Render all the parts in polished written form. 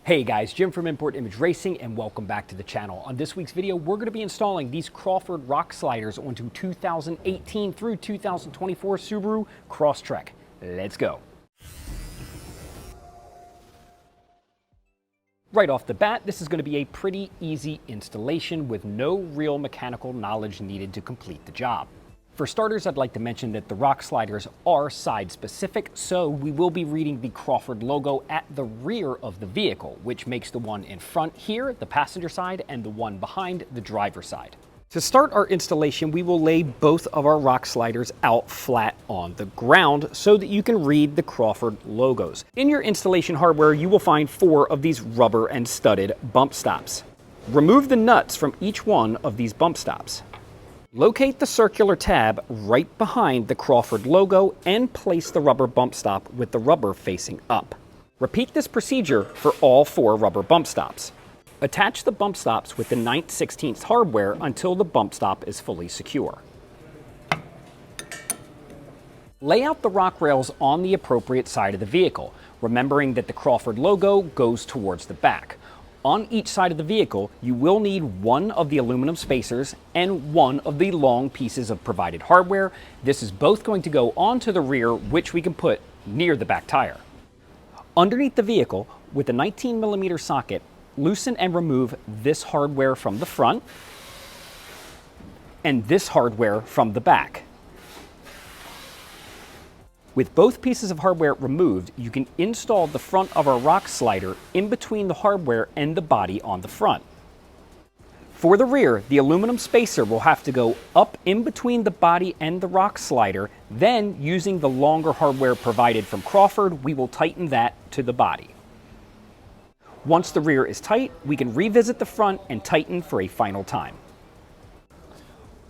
Hey guys, Jim from Import Image Racing and welcome back to the channel. On this week's video, we're going to be installing these Crawford Rock Sliders onto 2018 through 2024 Subaru Crosstrek. Let's go. Right off the bat, this is going to be a pretty easy installation with no real mechanical knowledge needed to complete the job. For starters, I'd like to mention that the rock sliders are side specific, so we will be reading the Crawford logo at the rear of the vehicle, which makes the one in front here, the passenger side, and the one behind, the driver's side. To start our installation, we will lay both of our rock sliders out flat on the ground so that you can read the Crawford logos. In your installation hardware, you will find 4 of these rubber and studded bump stops. Remove the nuts from each one of these bump stops. Locate the circular tab right behind the Crawford logo and place the rubber bump stop with the rubber facing up. Repeat this procedure for all 4 rubber bump stops. Attach the bump stops with the 9/16 hardware until the bump stop is fully secure. Lay out the rock rails on the appropriate side of the vehicle, remembering that the Crawford logo goes towards the back. On each side of the vehicle, you will need one of the aluminum spacers and one of the long pieces of provided hardware. This is both going to go onto the rear, which we can put near the back tire. Underneath the vehicle, with a 19mm socket, loosen and remove this hardware from the front and this hardware from the back. With both pieces of hardware removed, you can install the front of our rock slider in between the hardware and the body on the front. For the rear, the aluminum spacer will have to go up in between the body and the rock slider. Then, using the longer hardware provided from Crawford, we will tighten that to the body. Once the rear is tight, we can revisit the front and tighten for a final time.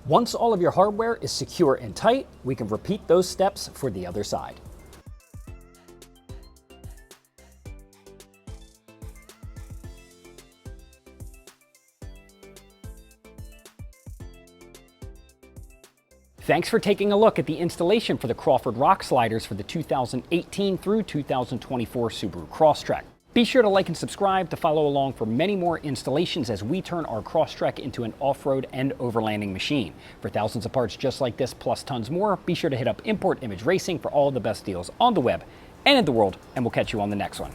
Once all of your hardware is secure and tight, we can repeat those steps for the other side. Thanks for taking a look at the installation for the Crawford Rock Sliders for the 2018 through 2024 Subaru Crosstrek. Be sure to like and subscribe to follow along for many more installations as we turn our Crosstrek into an off-road and overlanding machine. For thousands of parts just like this, plus tons more, be sure to hit up Import Image Racing for all the best deals on the web and in the world, and we'll catch you on the next one.